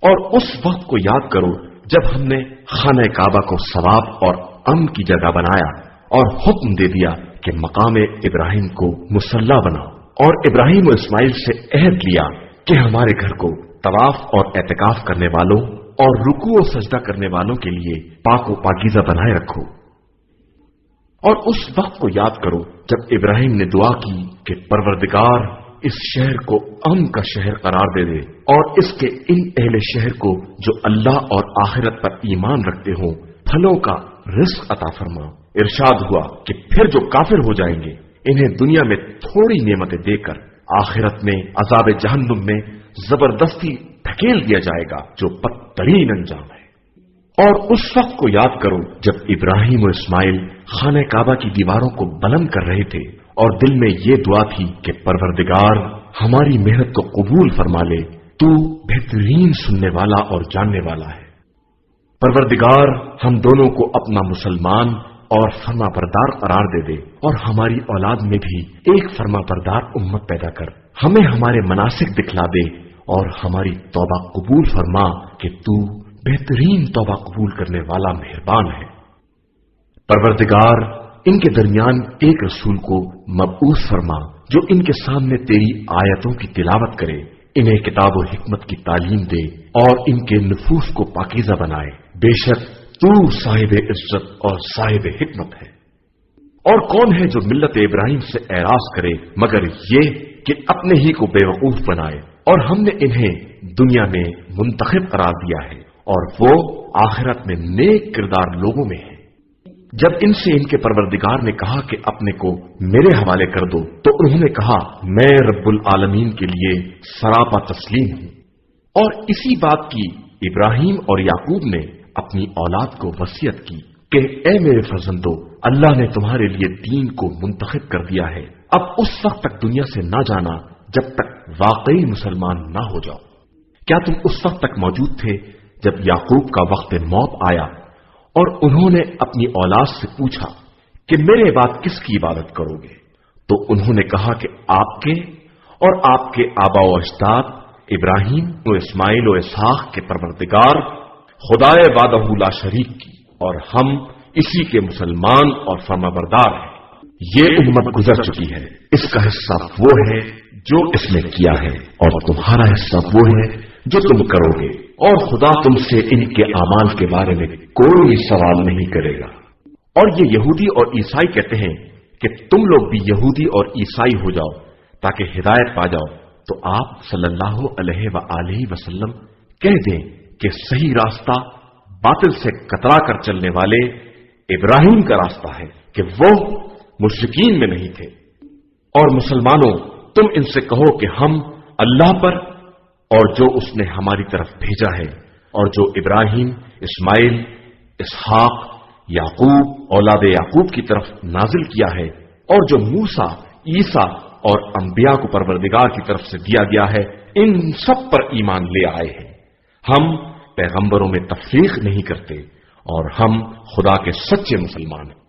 اور اس وقت کو یاد کرو جب ہم نے خانہ کعبہ کو ثواب اور امن کی جگہ بنایا اور حکم دے دیا کہ مقام ابراہیم کو مصلی بناؤ، اور ابراہیم و اسماعیل سے عہد لیا کہ ہمارے گھر کو طواف اور اعتکاف کرنے والوں اور رکوع و سجدہ کرنے والوں کے لیے پاک و پاکیزہ بنائے رکھو۔ اور اس وقت کو یاد کرو جب ابراہیم نے دعا کی کہ پروردگار اس شہر کو امن کا شہر قرار دے دے، اور اس کے ان اہل شہر کو جو اللہ اور آخرت پر ایمان رکھتے ہوں پھلوں کا رزق عطا فرما۔ ارشاد ہوا کہ پھر جو کافر ہو جائیں گے انہیں دنیا میں تھوڑی نعمتیں دے کر آخرت میں عذاب جہنم میں زبردستی دھکیل دیا جائے گا جو بدترین انجام ہے۔ اور اس وقت کو یاد کرو جب ابراہیم و اسماعیل خانہ کعبہ کی دیواروں کو بلند کر رہے تھے اور دل میں یہ دعا تھی کہ پروردگار ہماری محنت کو قبول فرما لے، تو بہترین سننے والا اور جاننے والا ہے۔ پروردگار ہم دونوں کو اپنا مسلمان اور فرما بردار قرار دے دے، اور ہماری اولاد میں بھی ایک فرما بردار امت پیدا کر، ہمیں ہمارے مناسک دکھلا دے اور ہماری توبہ قبول فرما کہ تو بہترین توبہ قبول کرنے والا مہربان ہے۔ پروردگار، ان کے درمیان ایک رسول کو مبعوث فرما جو ان کے سامنے تیری آیتوں کی تلاوت کرے، انہیں کتاب و حکمت کی تعلیم دے اور ان کے نفوس کو پاکیزہ بنائے، بے شک تو صاحب عزت اور صاحب حکمت ہے۔ اور کون ہے جو ملت ابراہیم سے اعراض کرے مگر یہ کہ اپنے ہی کو بے وقوف بنائے، اور ہم نے انہیں دنیا میں منتخب قرار دیا ہے اور وہ آخرت میں نیک کردار لوگوں میں ہے۔ جب ان سے ان کے پروردگار نے کہا کہ اپنے کو میرے حوالے کر دو تو انہوں نے کہا میں رب العالمین کے لیے سراپا تسلیم ہوں۔ اور اسی بات کی ابراہیم اور یعقوب نے اپنی اولاد کو وصیت کی کہ اے میرے فرزندو، اللہ نے تمہارے لیے دین کو منتخب کر دیا ہے، اب اس وقت تک دنیا سے نہ جانا جب تک واقعی مسلمان نہ ہو جاؤ۔ کیا تم اس وقت تک موجود تھے جب یعقوب کا وقت موت آیا اور انہوں نے اپنی اولاد سے پوچھا کہ میرے بعد کس کی عبادت کرو گے؟ تو انہوں نے کہا کہ آپ کے اور آپ کے آبا و اجداد ابراہیم و اسماعیل و اسحاق کے پروردگار خدائے وحدہ لا شریک کی، اور ہم اسی کے مسلمان اور فرمانبردار ہیں۔ یہ امت گزر چکی ہے، اس کا حصہ وہ ہے جو اس نے کیا ہے، اور تمہارا حصہ وہ ہے جو تم کرو گے، اور خدا تم سے ان کے اعمال کے بارے میں کوئی سوال نہیں کرے گا۔ اور یہ یہودی اور عیسائی کہتے ہیں کہ تم لوگ بھی یہودی اور عیسائی ہو جاؤ تاکہ ہدایت پا جاؤ، تو آپ صلی اللہ علیہ وآلہ وسلم کہہ دیں کہ صحیح راستہ باطل سے کترا کر چلنے والے ابراہیم کا راستہ ہے کہ وہ مشرکین میں نہیں تھے۔ اور مسلمانوں، تم ان سے کہو کہ ہم اللہ پر اور جو اس نے ہماری طرف بھیجا ہے اور جو ابراہیم، اسماعیل، اسحاق، یعقوب اولاد یعقوب کی طرف نازل کیا ہے، اور جو موسیٰ، عیسیٰ اور انبیاء کو پروردگار کی طرف سے دیا گیا ہے، ان سب پر ایمان لے آئے ہیں۔ ہم پیغمبروں میں تفریق نہیں کرتے اور ہم خدا کے سچے مسلمان ہیں۔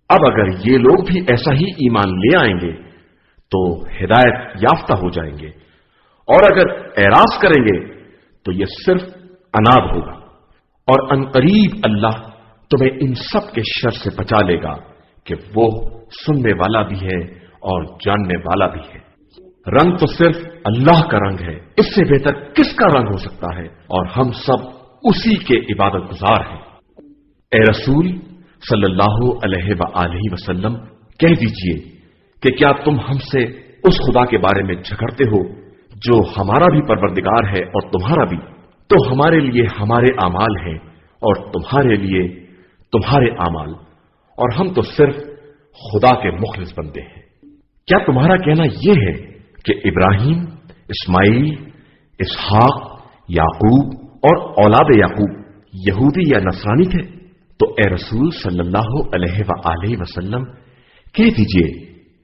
اب اگر یہ لوگ بھی ایسا ہی ایمان لے آئیں گے تو ہدایت یافتہ ہو جائیں گے، اور اگر اعراض کریں گے تو یہ صرف عناد ہوگا، اور عنقریب اللہ تمہیں ان سب کے شر سے بچا لے گا کہ وہ سننے والا بھی ہے اور جاننے والا بھی ہے۔ رنگ تو صرف اللہ کا رنگ ہے، اس سے بہتر کس کا رنگ ہو سکتا ہے، اور ہم سب اسی کے عبادت گزار ہیں۔ اے رسول صلی اللہ علیہ وآلہ وسلم، کہہ دیجئے کہ کیا تم ہم سے اس خدا کے بارے میں جھگڑتے ہو جو ہمارا بھی پروردگار ہے اور تمہارا بھی؟ تو ہمارے لیے ہمارے اعمال ہیں اور تمہارے لیے تمہارے اعمال، اور ہم تو صرف خدا کے مخلص بندے ہیں۔ کیا تمہارا کہنا یہ ہے کہ ابراہیم، اسماعیل، اسحاق، یعقوب اور اولاد یعقوب یہودی یا نصرانی تھے؟ تو اے رسول صلی اللہ علیہ وآلہ وسلم، کہہ دیجئے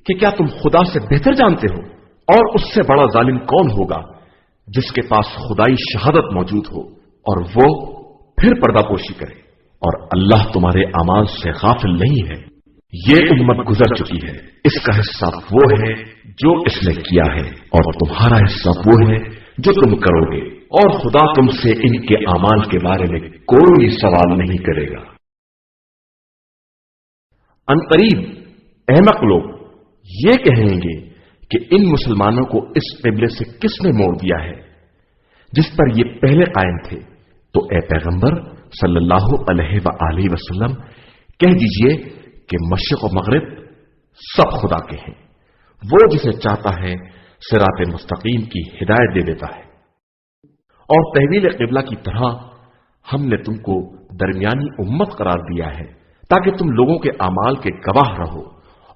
کہ کیا تم خدا سے بہتر جانتے ہو؟ اور اس سے بڑا ظالم کون ہوگا جس کے پاس خدائی شہادت موجود ہو اور وہ پھر پردہ پوشی کرے، اور اللہ تمہارے اعمال سے غافل نہیں ہے۔ یہ امت گزر چکی ہے، اس کا حصہ وہ ہے جو اس نے کیا ہے، اور تمہارا حصہ وہ ہے جو تم کرو گے، اور خدا تم سے ان کے اعمال کے بارے میں کوئی سوال نہیں کرے گا۔ عنقریب احمق لوگ یہ کہیں گے کہ ان مسلمانوں کو اس قبلے سے کس نے موڑ دیا ہے جس پر یہ پہلے قائم تھے؟ تو اے پیغمبر صلی اللہ علیہ وآلہ وسلم، کہہ دیجئے کہ مشرق و مغرب سب خدا کے ہیں، وہ جسے چاہتا ہے صراط مستقیم کی ہدایت دے دیتا ہے۔ اور تحویل قبلہ کی طرح ہم نے تم کو درمیانی امت قرار دیا ہے تاکہ تم لوگوں کے اعمال کے گواہ رہو،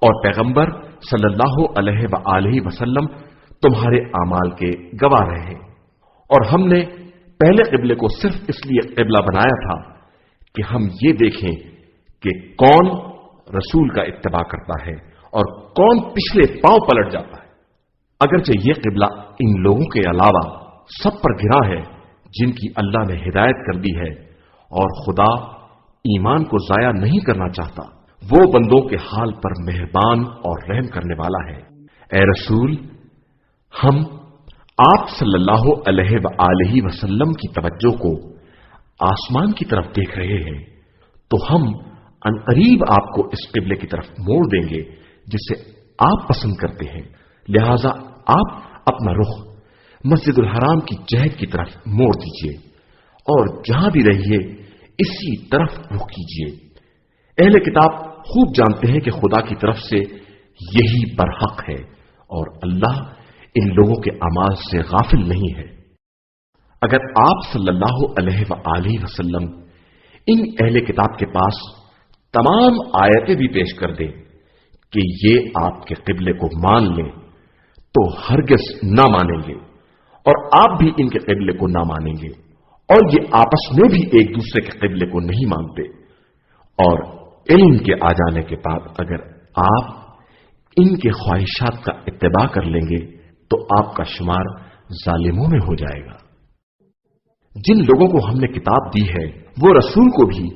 اور پیغمبر صلی اللہ علیہ وآلہ وسلم تمہارے اعمال کے گواہ رہے۔ اور ہم نے پہلے قبلے کو صرف اس لیے قبلہ بنایا تھا کہ ہم یہ دیکھیں کہ کون رسول کا اتباع کرتا ہے اور کون پچھلے پاؤں پلٹ جاتا ہے۔ اگرچہ یہ قبلہ ان لوگوں کے علاوہ سب پر گرا ہے جن کی اللہ نے ہدایت کر دی ہے، اور خدا ایمان کو ضائع نہیں کرنا چاہتا، وہ بندوں کے حال پر مہربان اور رحم کرنے والا ہے۔ اے رسول، ہم آپ صلی اللہ علیہ وآلہ وسلم کی توجہ کو آسمان کی طرف دیکھ رہے ہیں تو ہم عنقریب آپ کو اس قبلے کی طرف موڑ دیں گے جسے آپ پسند کرتے ہیں، لہذا آپ اپنا رخ مسجد الحرام کی جہت کی طرف موڑ دیجیے اور جہاں بھی رہیے اسی طرف رخ کیجیے۔ اہل کتاب خوب جانتے ہیں کہ خدا کی طرف سے یہی برحق ہے اور اللہ ان لوگوں کے اعمال سے غافل نہیں ہے۔ اگر آپ صلی اللہ علیہ وآلہ وسلم ان اہل کتاب کے پاس تمام آیتیں بھی پیش کر دیں کہ یہ آپ کے قبلے کو مان لیں تو ہرگز نہ مانیں گے، اور آپ بھی ان کے قبلے کو نہ مانیں گے، اور یہ آپس میں بھی ایک دوسرے کے قبلے کو نہیں مانتے۔ اور علم کے آ جانے کے بعد اگر آپ ان کے خواہشات کا اتباع کر لیں گے تو آپ کا شمار ظالموں میں ہو جائے گا۔ جن لوگوں کو ہم نے کتاب دی ہے وہ رسول کو بھی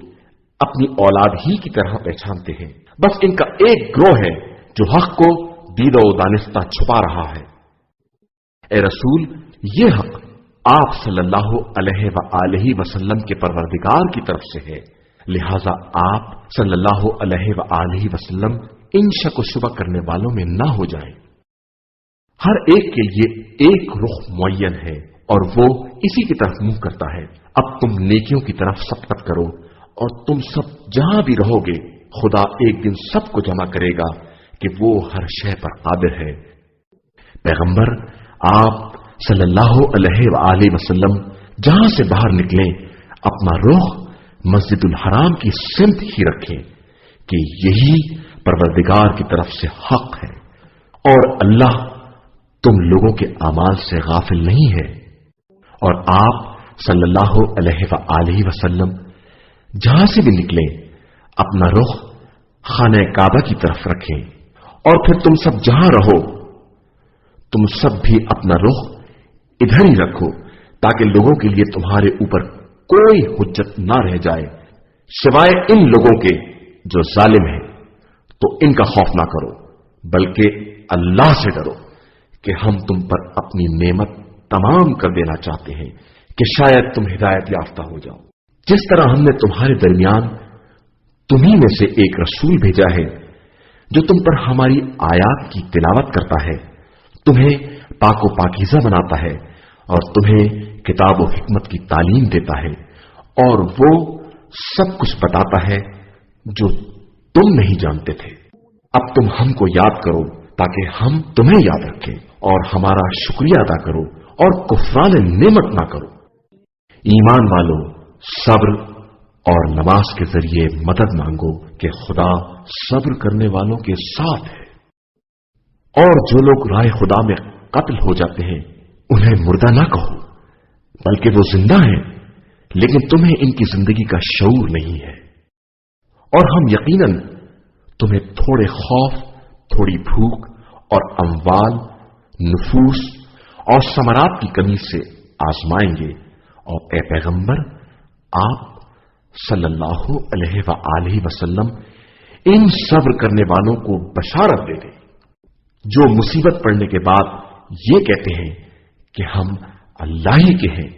اپنی اولاد ہی کی طرح پہچانتے ہیں، بس ان کا ایک گروہ ہے جو حق کو دید و دانستہ چھپا رہا ہے۔ اے رسول، یہ حق آپ صلی اللہ علیہ وآلہ وسلم کے پروردگار کی طرف سے ہے، لہذا آپ صلی اللہ علیہ وآلہ وسلم ان شک و شبہ کرنے والوں میں نہ ہو جائیں۔ ہر ایک کے لیے ایک رخ معین ہے اور وہ اسی کی طرف منہ کرتا ہے۔ اب تم نیکیوں کی طرف سبقت کرو اور تم سب جہاں بھی رہو گے خدا ایک دن سب کو جمع کرے گا کہ وہ ہر شے پر قادر ہے۔ پیغمبر آپ صلی اللہ علیہ وآلہ وسلم جہاں سے باہر نکلیں اپنا رخ مسجد الحرام کی سمت ہی رکھیں کہ یہی پروردگار کی طرف سے حق ہے، اور اللہ تم لوگوں کے اعمال سے غافل نہیں ہے۔ اور آپ صلی اللہ علیہ وآلہ وسلم جہاں سے بھی نکلیں اپنا رخ خانہ کعبہ کی طرف رکھیں، اور پھر تم سب جہاں رہو تم سب بھی اپنا رخ ادھر ہی رکھو تاکہ لوگوں کے لیے تمہارے اوپر کوئی حجت نہ رہ جائے سوائے ان لوگوں کے جو ظالم ہیں، تو ان کا خوف نہ کرو بلکہ اللہ سے ڈرو کہ ہم تم پر اپنی نعمت تمام کر دینا چاہتے ہیں کہ شاید تم ہدایت یافتہ ہو جاؤ۔ جس طرح ہم نے تمہارے درمیان تمہیں میں سے ایک رسول بھیجا ہے جو تم پر ہماری آیات کی تلاوت کرتا ہے، تمہیں پاک و پاکیزہ بناتا ہے اور تمہیں کتاب و حکمت کی تعلیم دیتا ہے، اور وہ سب کچھ بتاتا ہے جو تم نہیں جانتے تھے۔ اب تم ہم کو یاد کرو تاکہ ہم تمہیں یاد رکھیں، اور ہمارا شکریہ ادا کرو اور کفران نعمت نہ کرو۔ ایمان والو، صبر اور نماز کے ذریعے مدد مانگو کہ خدا صبر کرنے والوں کے ساتھ ہے۔ اور جو لوگ رائے خدا میں قتل ہو جاتے ہیں انہیں مردہ نہ کہو بلکہ وہ زندہ ہیں، لیکن تمہیں ان کی زندگی کا شعور نہیں ہے۔ اور ہم یقیناً تمہیں تھوڑے خوف، تھوڑی بھوک اور اموال، نفوس اور ثمرات کی کمی سے آزمائیں گے، اور اے پیغمبر آپ صلی اللہ علیہ وآلہ وسلم ان صبر کرنے والوں کو بشارت دے دیں جو مصیبت پڑنے کے بعد یہ کہتے ہیں کہ ہم اللہ ہی کے ہیں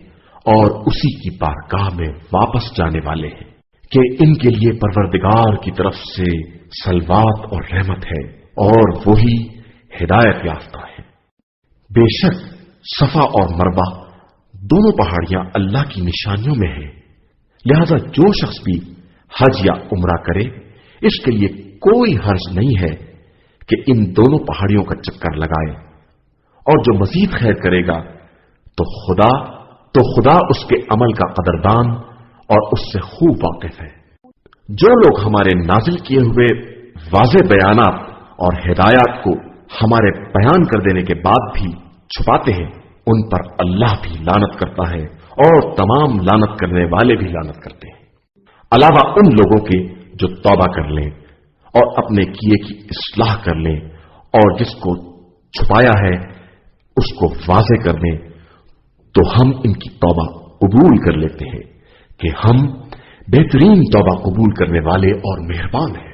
اور اسی کی بارگاہ میں واپس جانے والے ہیں، کہ ان کے لیے پروردگار کی طرف سے صلوات اور رحمت ہے اور وہی ہدایت یافتہ ہے۔ بے شک صفا اور مروہ دونوں پہاڑیاں اللہ کی نشانیوں میں ہیں، لہذا جو شخص بھی حج یا عمرہ کرے اس کے لیے کوئی حرج نہیں ہے کہ ان دونوں پہاڑیوں کا چکر لگائے، اور جو مزید خیر کرے گا تو خدا اس کے عمل کا قدردان اور اس سے خوب واقف ہے۔ جو لوگ ہمارے نازل کیے ہوئے واضح بیانات اور ہدایات کو ہمارے بیان کر دینے کے بعد بھی چھپاتے ہیں ان پر اللہ بھی لعنت کرتا ہے اور تمام لعنت کرنے والے بھی لعنت کرتے ہیں، علاوہ ان لوگوں کے جو توبہ کر لیں اور اپنے کیے کی اصلاح کر لیں اور جس کو چھپایا ہے اس کو واضح کر دیں، تو ہم ان کی توبہ قبول کر لیتے ہیں کہ ہم بہترین توبہ قبول کرنے والے اور مہربان ہیں۔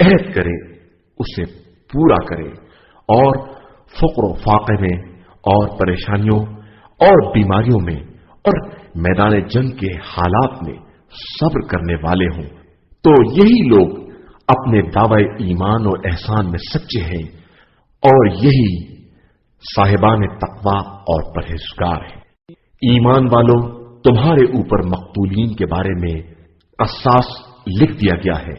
عہد کرے اسے پورا کرے، اور فقر و فاقے میں اور پریشانیوں اور بیماریوں میں اور میدان جنگ کے حالات میں صبر کرنے والے ہوں، تو یہی لوگ اپنے دعوی ایمان اور احسان میں سچے ہیں، اور یہی صاحبان تقوی اور پرہیزگار ہیں۔ ایمان والوں، تمہارے اوپر مقتولین کے بارے میں قصاص لکھ دیا گیا ہے،